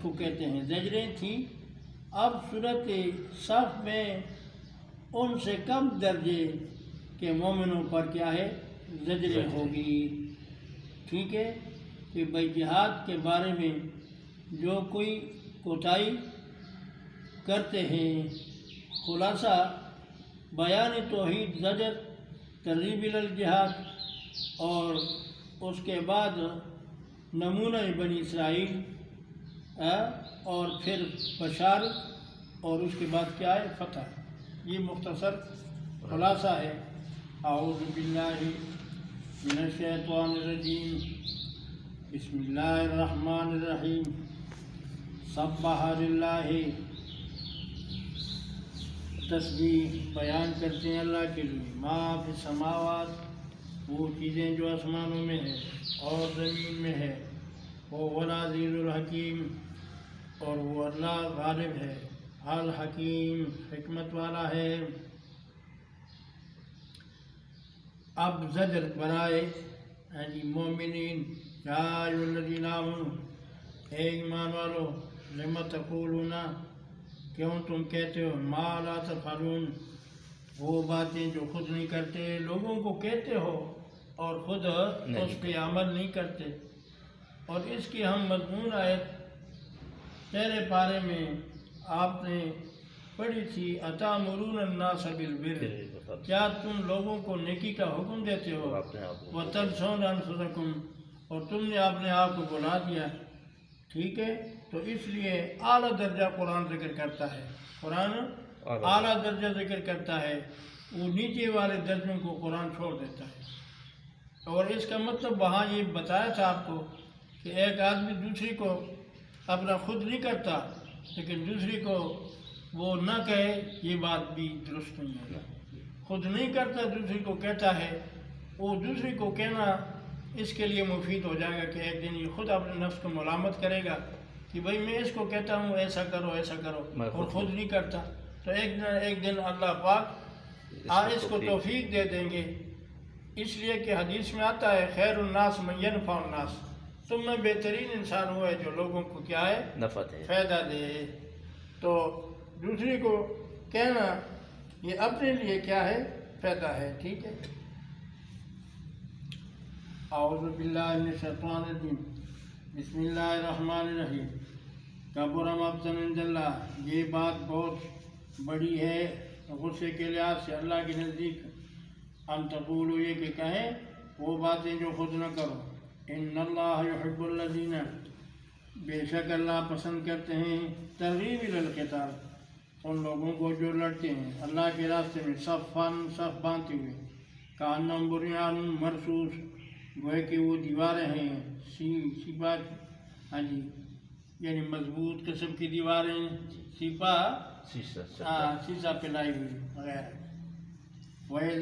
کو کہتے ہیں، زجریں تھیں۔ اب صورت صف میں ان سے کم درجے کے مومنوں پر کیا ہے؟ زجریں ہوگی، ٹھیک ہے؟ کہ بھائی جہاد کے بارے میں جو کوئی کوتاہی کرتے ہیں۔ خلاصہ بیان توحید، زجر، ترغیب الی الجہاد، اور اس کے بعد نمونہ بنی اسرائیل، اور پھر بشارت، اور اس کے بعد کیا ہے؟ فتح۔ یہ مختصر خلاصہ ہے۔ اعوذ باللہ من الشیطان الرجیم، بسم اللہ الرحمن الرحیم۔ سبح للہ، تسبیح بیان کرتے ہیں اللہ کے لیے، ما فی السماوات، وہ چیزیں جو آسمانوں میں ہیں اور زمین میں ہے، وہ العزیز الحکیم، اور وہ اللہ غالب ہے، الحکیم، حکمت والا ہے۔ اب زجر برائے مومنین، یا ایھا الذین آمنوا، اے ایمان والو، لم تقولون، کیوں تم کہتے ہو، ما لا تفعلون، وہ باتیں جو خود نہیں کرتے، لوگوں کو کہتے ہو اور خود اس پہ عمل نہیں کرتے۔ اور اس کی ہم مضمون آیت پہلے پارے میں آپ نے پڑھی تھی، اتامرون الناس بالبر، کیا تم لوگوں کو نیکی کا حکم دیتے ہو، وتنسون انفسکم، اور تم نے اپنے آپ کو بھلا دیا، ٹھیک ہے؟ تو اس لیے اعلیٰ درجہ قرآن ذکر کرتا ہے، قرآن اعلیٰ درجہ ذکر کرتا ہے، وہ نیچے والے درجوں کو قرآن چھوڑ دیتا ہے۔ اور اس کا مطلب وہاں یہ بتایا تھا آپ کو کہ ایک آدمی دوسری کو اپنا خود نہیں کرتا لیکن دوسری کو وہ نہ کہے، یہ بات بھی درست نہیں ہے۔ خود نہیں کرتا، دوسری کو کہتا ہے، وہ دوسری کو کہنا اس کے لیے مفید ہو جائے گا کہ ایک دن یہ خود اپنے نفس کو ملامت کرے گا کہ بھئی میں اس کو کہتا ہوں ایسا کرو ایسا کرو، اور خود نہیں کرتا، تو ایک دن اللہ پاک اس کو توفیق دے دیں گے۔ اس لیے کہ حدیث میں آتا ہے، خیر الناس من ینفع الناس، تم میں بہترین انسان وہ ہے جو لوگوں کو کیا ہے؟ نفع دے، فائدہ دے۔ تو دوسری کو کہنا یہ اپنے لیے کیا ہے؟ فائدہ ہے، ٹھیک ہے؟ اعوذ باللہ من الشیطان الرجیم، بسم اللہ الرحمن الرحیم۔ کبر مقتا عند اللہ، یہ بات بہت بڑی ہے غصے کے لحاظ سے اللہ کے نزدیک، ان تقولوا، یہ کہ کہیں وہ باتیں جو خود نہ کرو، ان اللہ یحب الذین، بے شک اللہ پسند کرتے ہیں، ترغیب الی القتال، ان لوگوں کو جو لڑتے ہیں اللہ کے راستے میں، صفاً، صف باندھتے ہوئے، کأنہم بنیان مرصوص، گوئے کہ وہ دیواریں ہیں سیپا، ہاں جی، یعنی مضبوط قسم کی دیواریں، سیپا، سیسا پلائی ہوئی وغیرہ۔ وَإِذْ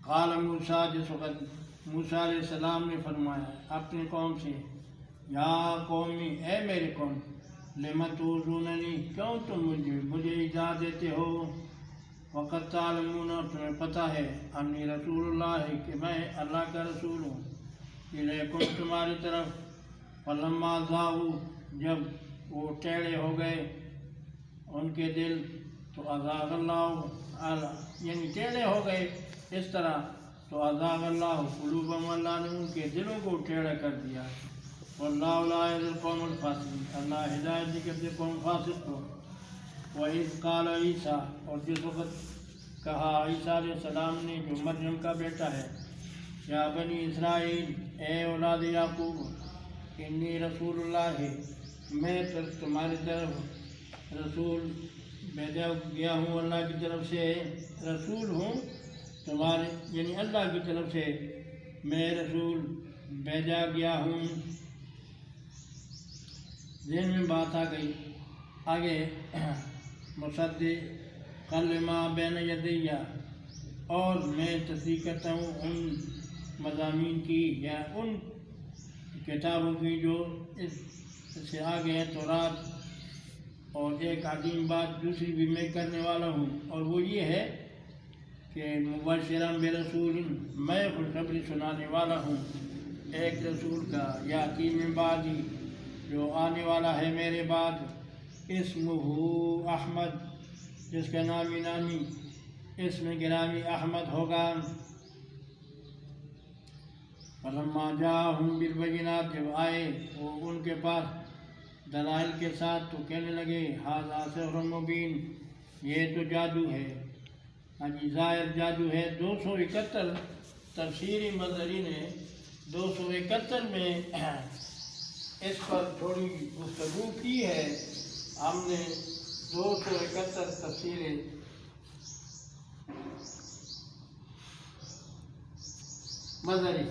قَالَ موسیٰ، جس وقت موسیٰ علیہ السلام نے فرمایا اپنی قوم سے، یا قومی، اے میری قوم، لِمَ تُؤْذُونَنِی، کیوں تم مجھے ایذا دیتے ہو، وَقَدْ تَعْلَمُونَ، تمہیں پتہ ہے، اَنِّی رسول اللہ، کہ میں اللہ کا رسول ہوں، اِلَیکُم، تمہاری طرف، فَلَمَّا زَاغُوا، جب وہ ٹیڑھے ہو گئے ان کے دل، تو ازاغ اللہ، یعنی ٹیڑھے ہو گئے اس طرح، تو ازاغ اللہ قلوبہم، اللہ نے ان کے دلوں کو ٹیڑھا کر دیا، واللہ لا یہدی القوم الفاسقین، اللہ ہدایت نہیں کرتے قوم فاسق کو۔ وَإِذْ قَالَ عیسیٰ، اور جس وقت کہا عیسیٰ علیہ السلام نے جو مریم کا بیٹا ہے، یا بنی اسرائیل، اے اولاد یعقوب، انی رسول اللہ، میں تمہاری طرف رسول بھیجا گیا ہوں، اللہ کی طرف سے رسول ہوں تمہارے، یعنی اللہ کی طرف سے میں رسول بھیجا گیا ہوں۔ ذہن میں بات آ گئی، آگے مصدق لما بین یدی، اور میں تصدیق کرتا ہوں ان مضامین کی یا ان کتابوں کی جو اس سے آگے ہیں، تورات، اور ایک عظیم بات دوسری بھی میں کرنے والا ہوں، اور وہ یہ ہے کہ مبشراً برسول، میں خوشخبری سنانے والا ہوں ایک رسول کا، یاتی من بعدی، جو آنے والا ہے میرے بعد اسمہ احمد، جس کا نامی اسم گرامی احمد ہوگا۔ فلما جاءہم بالبینات، جب آئے وہ ان کے پاس دلائل کے ساتھ تو کہنے لگے ھذا سحر مبین، یہ تو جادو ہے، ظاہر جادو ہے۔ 271 تفسیری مظہری نے 271 میں اس پر تھوڑی گفتگو کی ہے۔ ہم نے 271 تفسیریں مظہری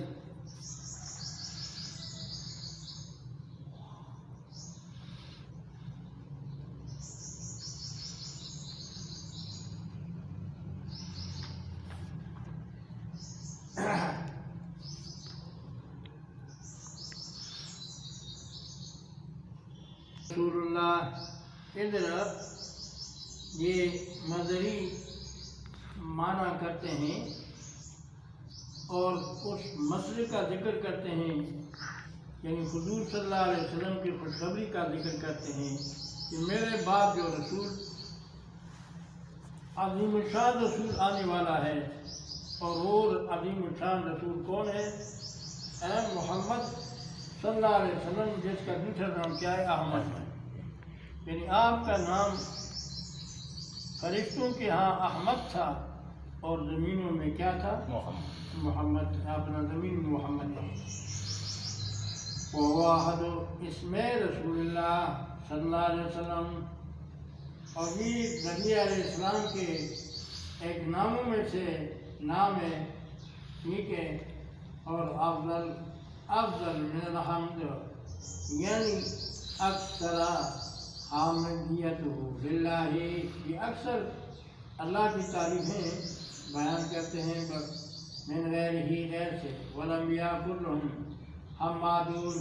رسول اللہ، ادھر یہ مظہری معنی کرتے ہیں اور اس مسئلے کا ذکر کرتے ہیں، یعنی حضور صلی اللہ علیہ وسلم کی خوشخبری کا ذکر کرتے ہیں کہ میرے بعد جو رسول عظیم الشان رسول آنے والا ہے، اور وہ عظیم الشان رسول کون ہے؟ اے محمد صلی اللہ علیہ وسلم، جس کا دوسرا نام کیا ہے؟ احمد ہے۔ یعنی آپ کا نام فرشتوں کے ہاں احمد تھا اور زمینوں میں کیا تھا؟ محمد۔ اپنا زمین میں محمد ہے۔ وَهُوَ أَحَدُ اسْمِ رسول اللہ صلی اللہ علیہ وسلم، اور یہ نبی علیہ السلام کے ایک ناموں میں سے نام ہے، ٹھیک ہے، اور افضل من الحمد، یعنی اکثر حامدیتہ للہ، یہ اکثر اللہ کی تعریفیں بیان کرتے ہیں من غیر ہی، غیر سے، والانبیاء کلہم حمادون،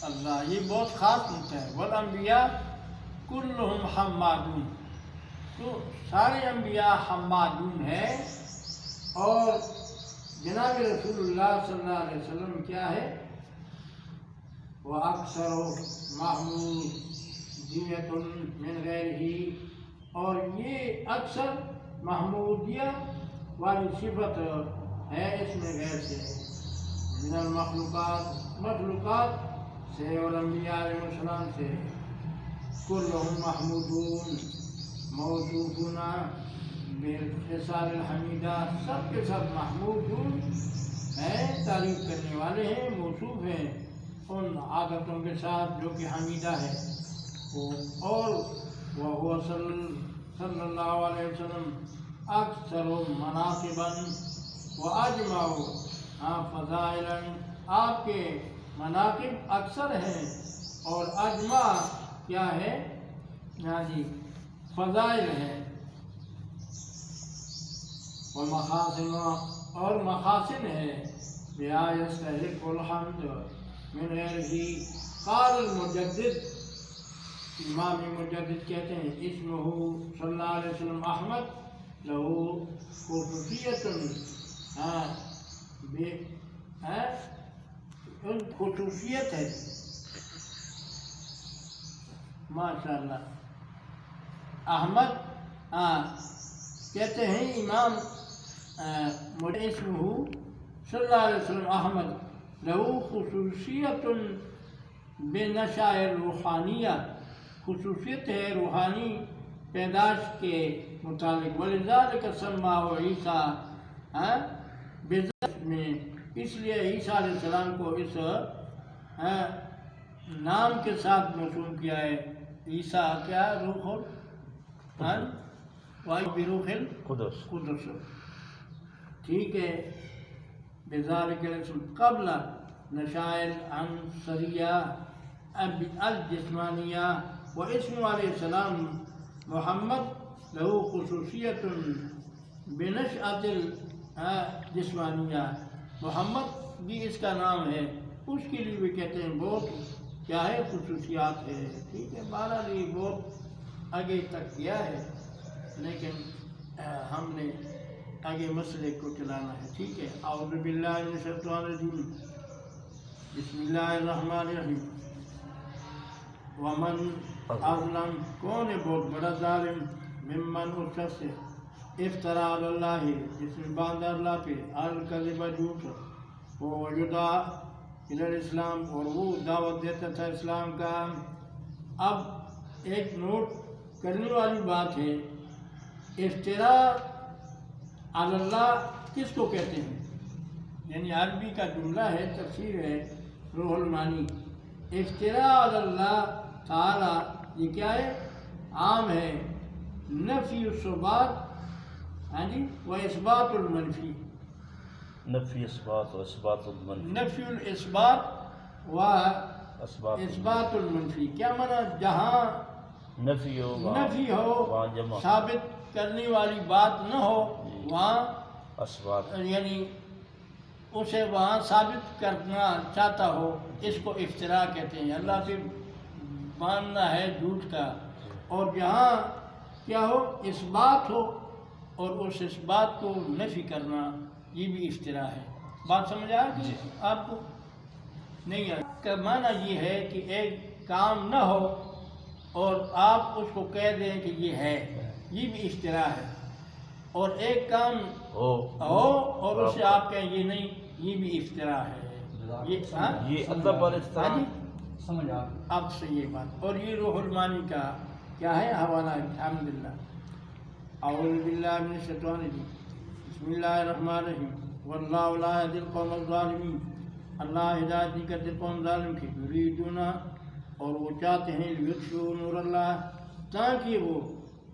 اللہ یہ بہت خاص نکتہ ہے، والانبیاء کلہم حمادون، تو سارے انبیاء حمادون ہیں، اور جناب رسول اللہ صلی اللہ علیہ وسلم کیا ہے؟ وہ اکثر محمودیت من غیرہ، اور یہ اکثر محمودیہ والی صفت ہے اس میں غیر سے، من المخلوقات، مخلوقات سے، اور انبیاء علیہ السلام سے، کلہم محمودون موصوفون بالخصال الحمیدہ، سب کے سب محمودون ہیں، تعریف کرنے والے ہیں، موصوف ہیں ان عادتوں کے ساتھ جو کہ حمیدہ ہے۔ اور وَهُوَ صلی اللہ علیہ وسلم اکثر مناقباً وَأَجْمَعُ فضائلاً، آپ کے مناقب اکثر ہیں اور اجمع کیا ہے؟ جی فضائل ہیں، ومحاسن، اور محاسن ہے، بِهَا يَسْتَحِقُّ الْحَمْدُ من غیرہ۔ قال المجدد، امام مجدد کہتے ہیں اسمہ صلی اللہ علیہ وسلم احمد، لہو خصوصیت، خصوصیت ہے، ماشاءاللہ۔ احمد کہتے ہیں امام اسمہ صلی اللہ علیہ وسلم احمد، لہو خصوصیت بنشاء الروحانیہ، خصوصیت ہے روحانی پیدائش کے متعلق، ولذالک سماہ عیسیٰ بذات میں، اس لیے عیسیٰ علیہ السلام کو اس نام کے ساتھ موسوم کیا ہے۔ عیسیٰ کیا؟ روح بروح القدس، ٹھیک ہے، بذالک الاسم قبل نشاء العنصریہ الجسمانیہ، واسم علیہ السلام محمد لہو خصوصیت بنشأۃ الجسمانیہ، محمد بھی اس کا نام ہے، اس کے لیے بھی کہتے ہیں بہت کیا ہے؟ خصوصیات ہے، ٹھیک ہے، بہرحال یہ بہت آگے تک گیا ہے، لیکن ہم نے آگے مسئلے کو چلانا ہے، ٹھیک ہے۔ اعوذ باللہ من الشیطان الرجیم، بسم اللہ الرحمن الرحیم۔ ومن اظلم کون ہے بہت بڑا ظالم ممن اس شخص سے افترا علی اللہ جس نے باندھا اللہ پہ الکذب جھوٹ وہ یدعا الی الاسلام اور وہ دعوت دیتا تھا اسلام کا۔ اب ایک نوٹ کرنے والی بات ہے، افترا علی اللہ کس کو کہتے ہیں؟ یعنی عربی کا جملہ ہے، تفسیر ہے روح المعانی۔ افترا علی اللہ تعالی یہ کیا ہے؟ عام ہے، نفی الثبات ہاں جی و اثبات المنفی، نفی اثبات و اثبات المنفی، نفی الاثبات و اثبات المنفی۔ کیا معنی؟ جہاں نفی ہو نفی ہو، وہاں جمع، ثابت کرنے والی بات نہ ہو وہاں اثبات، یعنی اسے وہاں ثابت کرنا چاہتا ہو، اس کو افترا کہتے ہیں۔ اللہ پہ باندھنا ہے جھوٹ کا، اور جہاں کیا ہو؟ اس بات ہو اور اس بات کو نفی کرنا، یہ بھی افترا ہے۔ بات سمجھ آیا کہ آپ کو نہیں آیا؟ کا معنی یہ ہے کہ ایک کام نہ ہو اور آپ اس کو کہہ دیں کہ یہ ہے، یہ بھی افترا ہے، اور ایک کام ہو اور اسے آپ کہیں یہ نہیں، یہ بھی افترا ہے۔ یہ اللہ پر ہاں جی سمجھ اب سے یہ بات، اور یہ روح المعانی کا کیا ہے حوالہ ہے۔ الحمدللہ اعوذ باللہ من الشیطان الرجیم، بسم اللہ الرحمن الرحیم، واللہ لا یہدی القوم الظالمین، اللہ ہدایت نہیں کرتے قوم ظالم کی، یریدون اور وہ چاہتے ہیں لیطفئوا نور اللہ تاکہ وہ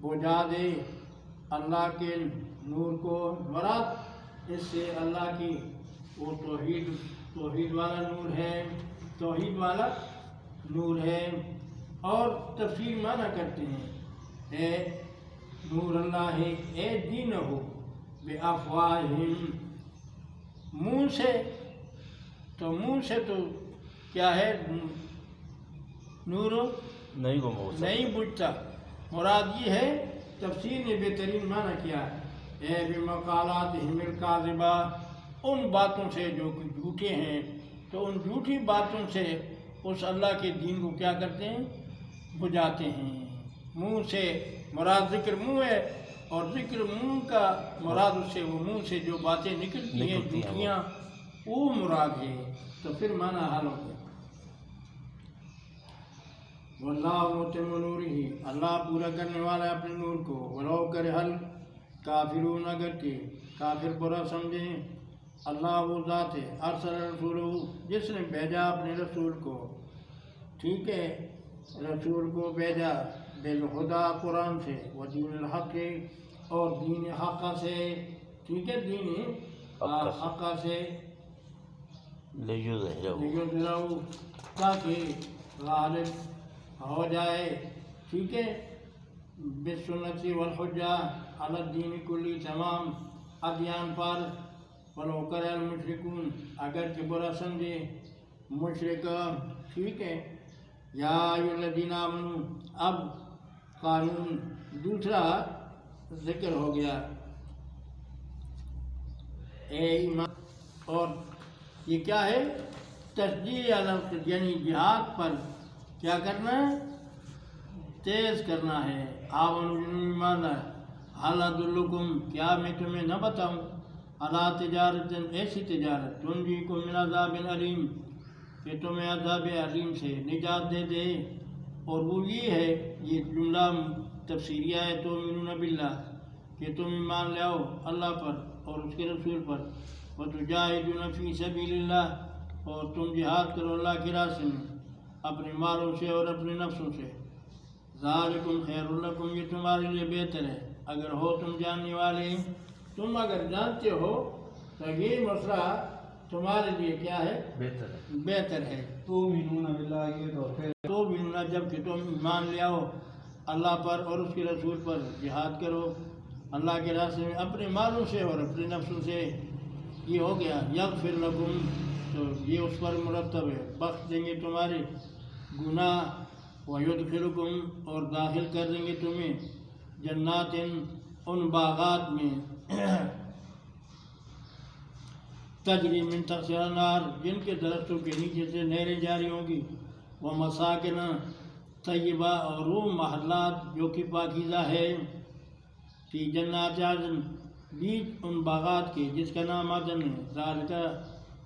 بجھا دے اللہ کے نور کو۔ مراد اس سے اللہ کی وہ توحید والا نور ہے، توحید والا نور ہے، اور تفسیر معنی کرتے ہیں اے نور اللہ ہے، اے دین ہو بے افواہہم، منہ سے، تو منہ سے تو کیا ہے؟ نور نہیں بجھتا، مراد یہ ہے، تفسیر نے بہترین معنی کیا اے بمقالاتہم الکاذبہ، ان باتوں سے جو کہ جھوٹے ہیں، تو ان جھوٹی باتوں سے اس اللہ کے دین کو کیا کرتے ہیں؟ بجھاتے ہیں۔ منہ سے مراد ذکر منہ ہے، اور ذکر منہ کا مراد اس سے وہ منہ سے جو باتیں نکلتی ہیں جھوٹیاں، وہ مراد ہے، تو پھر معنی حل ہو گیا۔ واللہ متم نورہ، اللہ پورا کرنے والا ہے اپنے نور کو، ولو کرہ الکافرون، اگر کہ کافر برا سمجھیں، اللہ وہ ذات ہے ارسل رسولہ جس نے بھیجا اپنے رسول کو، ٹھیک ہے، رسول کو بھیجا بالہدیٰ قرآن سے، ودین الحق اور دین حق سے، ٹھیک ہے، دین حق سے، لیظہرہ تاکہ غالب ہو جائے، ٹھیک ہے، بالسنت والحجہ علی الدین کلی، تمام ادیان پر، ولو کرہ المشرکون، اگر کہ برا سمجھے مشرک، ٹھیک ہے۔ یا ایھا الذین آمنوا، اب قانون دوسرا ذکر ہو گیا، اے ایمان، اور یہ کیا ہے؟ تشجیع علی، یعنی جہاد پر کیا کرنا ہے؟ تیز کرنا ہے۔ آمنوا ایمان لائے، حل ادلکم، کیا میں تمہیں نہ بتاؤں، علی تجارت، ایسی تجارت، تنجیکم من عذاب علیم، کہ تمہیں عذاب علیم سے نجات دے دے، اور وہ یہ ہے، یہ جملہ تفسیریہ ہے، تؤمنون باللہ، کہ تم ایمان لے آؤ اللہ پر اور اس کے رسول پر، وتجاہدون فی سبیل اللہ، اور تم جہاد کرو اللہ کے راستے میں اپنے مالوں سے اور اپنے نفسوں سے، ذالکم خیر لکم، یہ تمہارے لیے بہتر ہے، اگر ہو تم جاننے والے، تم اگر جانتے ہو تو یہ مسئلہ تمہارے لیے کیا ہے؟ بہتر ہے۔ تؤمنون باللہ، یہ تو پھر تؤمنون، جب کہ تم ایمان لے آؤ اللہ پر اور اس کے رسول پر، جہاد کرو اللہ کے راستے میں اپنے مالوں سے اور اپنے نفسوں سے، یہ ہو گیا۔ یغفر لکم، تو یہ اس پر مرتب ہے، بخش دیں گے تمہارے گناہ، ویدخلکم، اور داخل کر دیں گے تمہیں جنات، ان باغات میں، تجری من تحتہا الانہار، جن کے درختوں کے نیچے سے نہریں جاری ہوں گی، ومساکن، طیبہ اور وہ محلات جو کہ پاکیزہ ہے، فی جنات عدن بیچ ان باغات کے جس کا نام عدن ہے، ذالک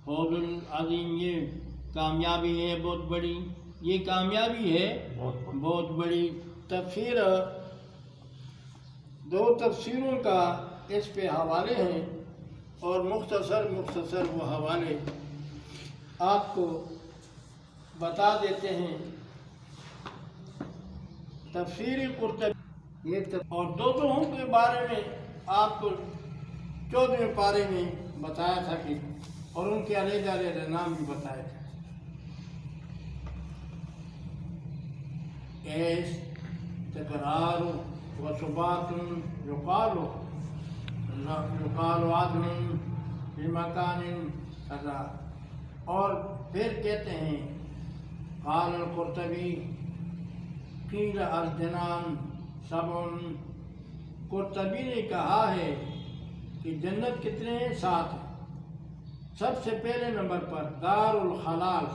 فوز العظیم، یہ کامیابی ہے بہت بڑی، یہ کامیابی ہے بہت بڑی۔ تفسیر دو تفسیروں کا اس پہ حوالے ہیں اور مختصر وہ حوالے آپ کو بتا دیتے ہیں۔ تفسیر قرطبی اور دوزخوں کے بارے میں آپ کو 14ویں پارے میں بتایا تھا کہ اور ان کے علیحدہ نام بھی بتایا تھا۔ ایس تکرار و ثبات یقال عدن بمکان کذا، اور پھر کہتے ہیں قال القرطبی قیل الجنان سبع، قرطبی نے کہا ہے کہ جنت کتنے ہیں؟ 7 ہیں۔ سب سے پہلے نمبر پر دار الحلال،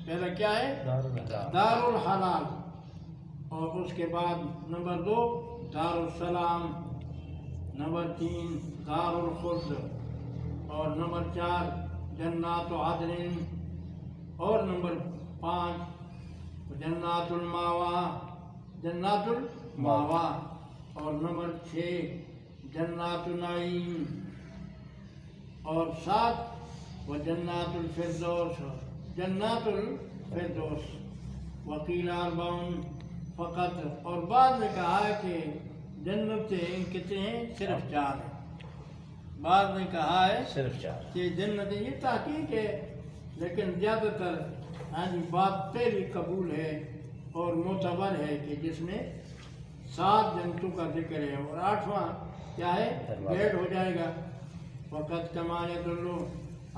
پہلا کیا ہے؟ دار الحلال، اور اس کے بعد نمبر 2 دار السلام، نمبر 3 دار الخلد، اور نمبر 4 جنات عدن، اور نمبر 5 جنات الماوا، اور نمبر 6 جنات النعیم، اور 7 وجنات الفردوس، جنات الفردوس، وقیل 4 فقط، اور بعد میں کہا ہے کہ جنت کتنے ہیں؟ صرف 4 ہیں۔ بعد میں کہا ہے صرف 4 کہ جنت، یہ تحقیق ہے لیکن زیادہ تر بات پہلی قبول ہے اور معتبر ہے کہ جس میں 7 جنتوں کا ذکر ہے، اور 8واں کیا ہے؟ ایڈ ہو جائے گا۔ وقت کما یدل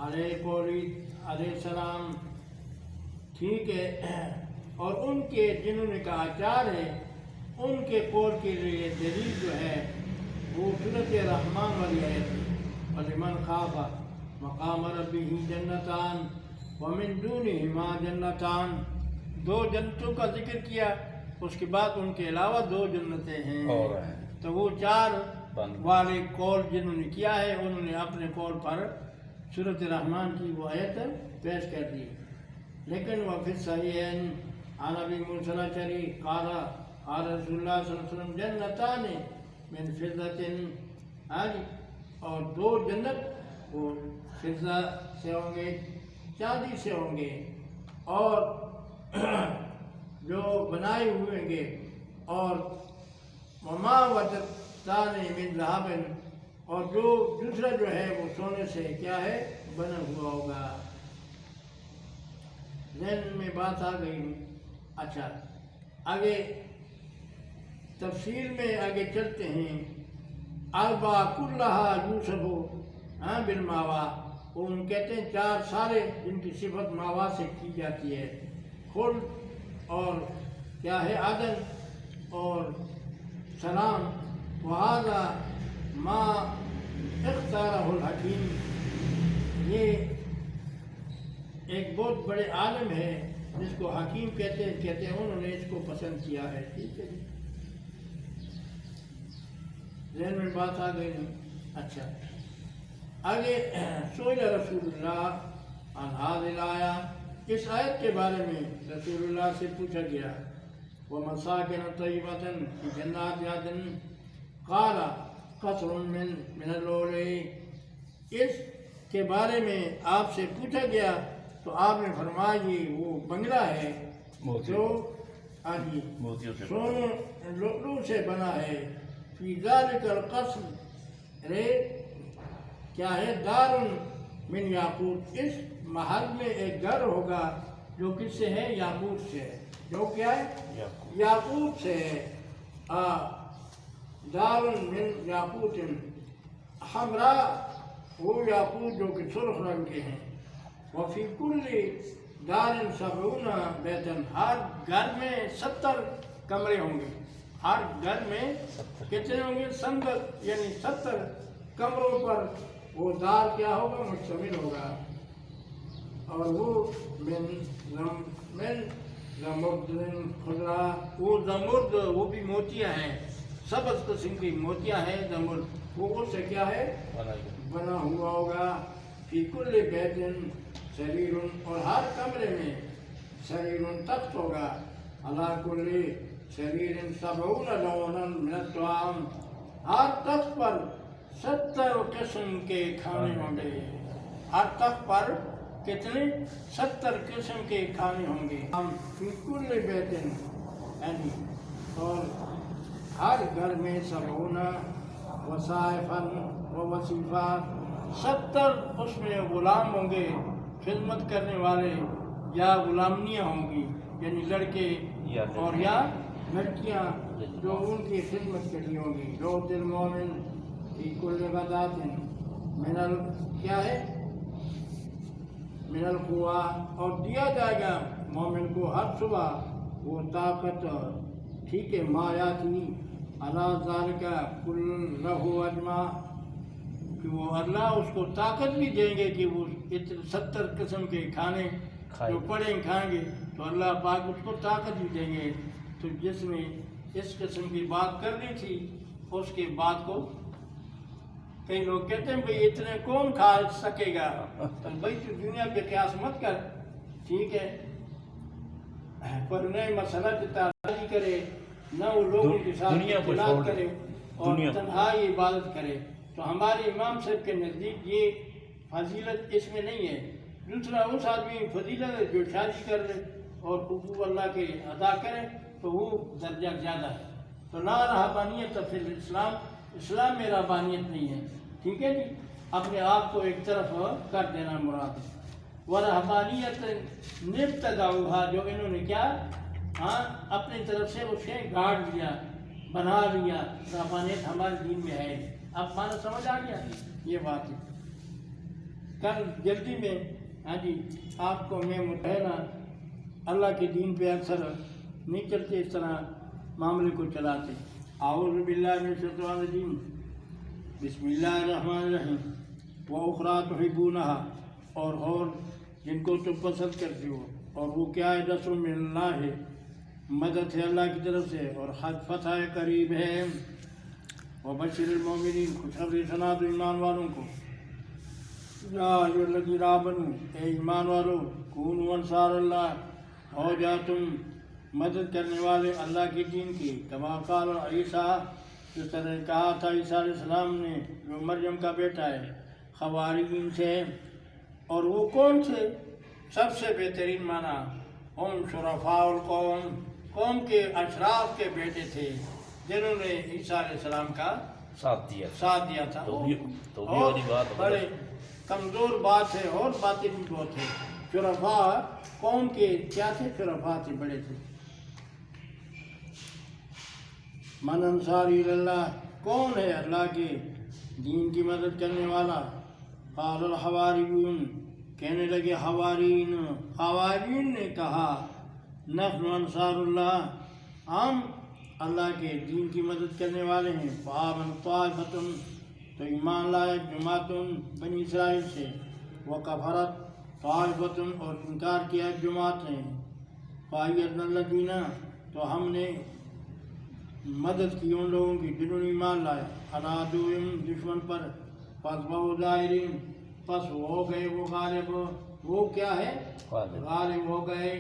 علیہ قولی علیہ السلام، ٹھیک ہے، اور ان کے جنہوں نے کہا 4 ہے، ان کے قول کے لیے دلیل جو ہے وہ سورۃ رحمان والی ہے، وَلِمَنْ خَافَ مَقَامَ رَبِّهِ جَنَّتَانِ وَمِن دُونِهِمَا جَنَّتَانِ، 2 جنتوں کا ذکر کیا، اس کے بعد ان کے علاوہ 2 جنتیں ہیں، تو وہ 4 والے قول جنہوں نے کیا ہے انہوں نے اپنے قول پر سورۃ رحمان کی وہ آیت پیش کر دی۔ لیکن وفی الصحیحین عن ابی موسیٰ الاشعری قال قال رسول اللہ صلی اللہ علیہ وسلم جنتان من فضة، اور 2 جنت وہ فضہ سے ہوں گے، چاندی سے ہوں گے، اور جو بنائے ہوئے گے، اور وما وجدتان من ذهب، اور جو دوسرا جو ہے وہ سونے سے کیا ہے؟ بنا ہوا ہوگا۔ ذہن میں بات آ گئی؟ اچھا، آگے تفصیل میں آگے چلتے ہیں۔ اربع کلھا یوصف بالماوا، ان کہتے ہیں 4 سارے جن کی صفت ماوا سے کی جاتی ہے، خلد اور کیا ہے؟ عدن اور سلام۔ وہذا ما اختارہ الحکیم، یہ ایک بہت بڑے عالم ہے جس کو حکیم کہتے ہیں انہوں نے اس کو پسند کیا ہے۔ ٹھیک ہے جی، ذہن میں بات آ گئی؟ اچھا، آگے سئل رسول اللہ عن هذه الآیہ، اس آیت کے بارے میں رسول اللہ سے پوچھا گیا، وَمَسَاكِنَ طَيِّبَةً فِي جَنَّاتِ عَدْنٍ قَالَ قَصْرٌ مِّنَ اللُّؤْلُؤِ، اس کے بارے میں آپ سے پوچھا گیا تو آپ نے فرمایا یہ وہ بنگلہ ہے جو سونے لؤلؤ سے بنا ہے، فی ذالک القصر، کیا ہے؟ دار من یاقوت، اس محل میں ایک گھر ہوگا جو کس سے ہے؟ یاقوت سے ہے، جو کیا ہے؟ یاقوت سے ہے۔ دار من یاقوت حمراء، وہ یاقوت جو کہ سرخ رنگ کے ہیں۔ وفی کل دار 70 بیتا، ہر گھر میں 70 کمرے ہوں گے، ہر گھر میں کتنے ہوں گے؟ 70، یعنی 70 کمروں پر وہ دار کیا ہوگا؟ مشتمل ہوگا، اور وہ من زمرد خضرا، وہ زمرد وہ بھی موتیاں ہیں، سبز قسم کی موتیاں ہیں زمرد، وہ اس سے کیا ہے بنا ہوا ہوگا. فی کل بیت سریر، اور ہر کمرے میں سریر تخت ہوگا. علی کل سریر 70 لونا من الطعام، ہر تخت پر 70 قسم کے کھانے ہوں گے. ہر تخت پر کتنے 70 قسم کے کھانے ہوں گے. ہم فی کل بیت یعنی، اور ہر گھر میں 70 وصائفا و وصیفا، 70 اس میں غلام ہوں گے خدمت کرنے والے، یا غلامنیاں ہوں گی یعنی لڑکے اور یا لڑکیاں جو ان کی خدمت کے لیے ہوں گی. روت المومن فی کل غدات من کیا ہے من القوا، اور دیا جائے گا مومن کو ہر صبح وہ طاقت، ٹھیک ہے، مایاتی اللہ ذالک کل لہو اجمع، کہ وہ اللہ اس کو طاقت بھی دیں گے کہ وہ 70 قسم کے کھانے جو پڑیں کھائیں گے، تو اللہ پاک اس کو طاقت بھی دیں گے. تو جس نے اس قسم کی بات کرنی تھی اس کے بعد کو کئی لوگ کہتے ہیں بھئی اتنے کون کھا سکے گا، تو بھئی تو دنیا پہ قیاس مت کر، ٹھیک ہے، پر نئے مسئلہ تعالی کرے، نہ وہ لوگوں کے ساتھ اختلاط کرے اور تنہائی عبادت کرے. تو ہمارے امام صاحب کے نزدیک یہ فضیلت اس میں نہیں ہے. دوسرا اس آدمی فضیلت ہے جو شادی کر لے اور حقوق اللہ کے ادا کرے تو وہ درجہ زیادہ ہے. تو لا رہبانیت فی الاسلام، اسلام میں رہبانیت نہیں ہے، ٹھیک ہے جی، اپنے آپ کو ایک طرف کر دینا مراد ہے. ورہبانیت نبتدعوہا، جو انہوں نے کیا اپنی طرف سے اسے گاڑ لیا، بنا لیا. رہبانیت ہمارے دین میں ہے. اب مانا سمجھ آ گیا یہ بات ہے. کل جلدی میں ہاں جی آپ کو میں متحدہ اللہ کے دین پہ اکثر نہیں چلتے، اس طرح معاملے کو چلاتے. اعوذ باللہ من الشیطان الرجیم، بسم اللہ الرحمن الرحیم. وَأُخْرَىٰ تُحِبُّونَهَا، اور جن کو تم پسند کرتے ہو، اور وہ کیا ہے، نصر من اللہ ہے، مدد ہے اللہ کی طرف سے، اور فتح قریب ہے. وَبَشِّرِ الْمُؤْمِنِينَ، خوشخبری سنا دو ایمان والوں کو. یا ایھا الذین آمنوا، اے ایمان والو، کونوا انصار اللہ، ہو جا تم مدد کرنے والے اللہ کے دین کی. کما قال عیسیٰ، جس طرح کہا تھا عیسیٰ علیہ السلام نے جو مریم کا بیٹا ہے، حواریین سے. اور وہ کون تھے؟ سب سے بہترین معنی ہم شرفاء القوم، قوم کے اشراف کے بیٹے تھے جنہوں نے عیسیٰ علیہ السلام کا ساتھ دیا تھا. اور بڑے کمزور بات ہے، اور باتیں بھی بہت ہیں. شرفاء قوم کے کیا تھے؟ شرفاء تھے، بڑے تھے. من انصاری اللہ، کون ہے اللہ کے دین کی مدد کرنے والا؟ قال الحواریون، کہنے لگے حوارین، حوارین نے کہا نحن انصار اللہ، ہم اللہ کے دین کی مدد کرنے والے ہیں. فآمن طائفۃ، تو ایمان لائے جماعت بنی اسرائیل سے. وکفرت طائفۃ، اور انکار کیا جماعت ہیں. فأیدنا الذین، تو ہم نے مدد کی ان لوگوں کی جنہوں نے ایمان لائے. علی عدوہم، دشمن پر. فاصبحوا ظاہرین، پس ہو گئے وہ غالب. وہ کیا ہے؟ غالب ہو گئے.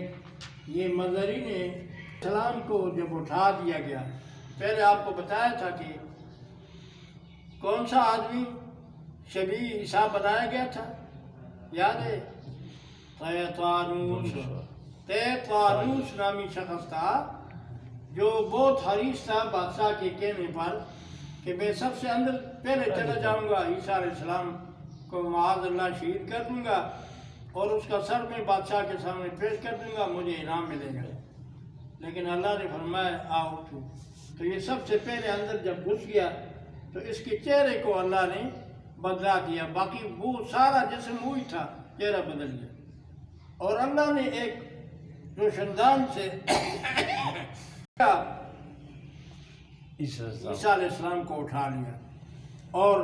یہ مظہری نے اسلام کو جب اٹھا دیا گیا، پہلے آپ کو بتایا تھا کہ کون سا آدمی شبیہ عیسیٰ بنایا گیا تھا، یاد ہے؟ طیطانوس نامی شخص تھا جو بہت حریص تھا بادشاہ کے کہنے پر کہ میں سب سے اندر پہلے چلا جاؤں گا، عیسیٰ علیہ السلام کو معاذ اللہ شہید کر دوں گا اور اس کا سر میں بادشاہ کے سامنے پیش کر دوں گا، مجھے انعام ملے گا. لیکن اللہ نے فرمایا آؤ تو یہ سب سے پہلے اندر جب گھس گیا تو اس کے چہرے کو اللہ نے بدلا دیا. باقی وہ سارا جسم وہی تھا، چہرہ بدل گیا. اور اللہ نے ایک روشندان سے عیسیٰ علیہ السلام کو اٹھا لیا اور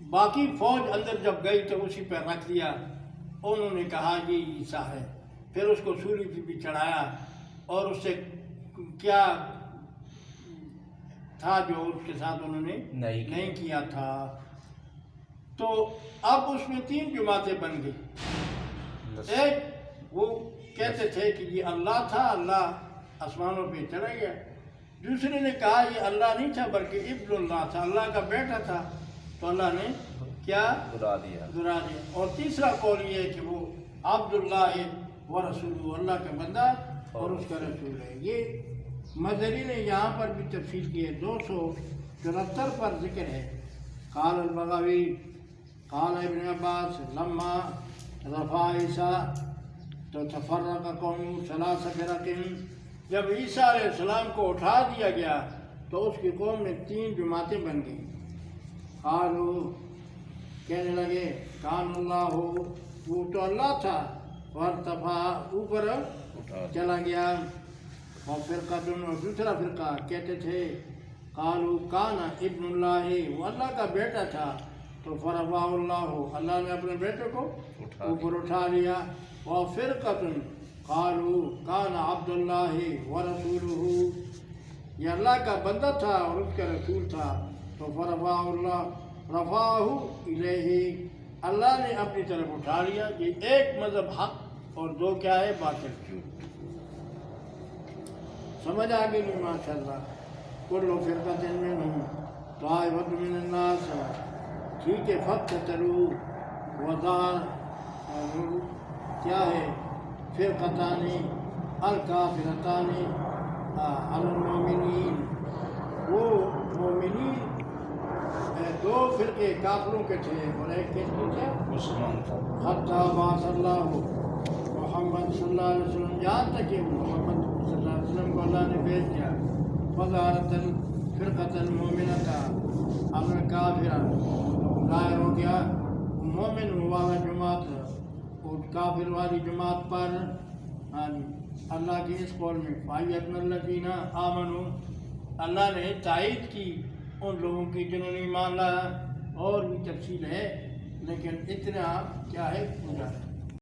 باقی فوج اندر جب گئی تو اسی پہ رکھ دیا. انہوں نے کہا یہ عیسیٰ ہے. پھر اس کو سولی پہ بھی چڑھایا اور اس سے کیا تھا جو اس کے ساتھ انہوں نے نہیں کیا تھا. تو اب اس میں 3 جماعتیں بن گئی. ایک وہ کہتے تھے کہ یہ اللہ تھا، اللہ آسمانوں پہ چلا گیا. دوسرے نے کہا یہ اللہ نہیں تھا بلکہ ابن اللہ تھا، اللہ کا بیٹا تھا، تو اللہ نے کیا گرا دیا. اور تیسرا قول یہ ہے کہ وہ عبداللہ ہے و رسول، اللہ کا بندہ اور اس کا رسول ہے. یہ مظہری نے یہاں پر بھی تفصیل کی ہے. 274 پر ذکر ہے. قال البغوی قال ابن عباس لما رفع عیسیٰ تو تفرق قوم 3 فرق. جب عیسیٰ علیہ السلام کو اٹھا دیا گیا تو اس کی قوم میں 3 جماعتیں بن گئیں. قالوا کہنے لگے کان اللہ ہو، وہ تو اللہ تھا، وارتفع اوپر چلا گیا. اور فرقہ اور دوسرا فرقہ کہتے تھے قالوا کان ابن اللہ، وہ اللہ کا بیٹا تھا، تو فرفع اللہ، اللہ نے اپنے بیٹے کو اوپر اٹھا لیا. اور فرقہ قالوا کان عبد اللہ و رسولہ، یہ اللہ کا بندہ تھا اور اس کا رسول تھا، تو فرفع اللہ رفعہ الیہ، اللہ نے اپنی طرف اٹھا لیا. یہ ایک مذہب حق اور 2 کیا ہے باطل. سمجھ آگے نہیں ماشاءاللہ. کل فرقۃ منہم طائفۃ من الناس، ٹھیک ہے، فقتلوا وظہر کیا ہے فرقتان الکافرتان علی المؤمنین، وہ مومنین 2 فرقے کافروں کے تھے اور ایک کس کی تھے مسلمان تھا. حتی بعث اللہ محمد صلی اللہ علیہ وسلم، یہاں تک کہ محمد صلی اللہ علیہ وسلم کو اللہ نے بھیج دیا. فظہرت الفرقۃ المؤمنۃ علی الکافرہ، ظاہر ہو گیا مومن والا جماعت اور کافر والی جماعت پر اللہ کے اس قول میں فَأَيَّدْنَا الَّذِينَ آمَنُوا، اللہ نے تائید کی ان لوگوں کی جنہوں نے ایمان لایا. اور بھی تفصیل ہے لیکن اتنا کیا ہے پورا ہے.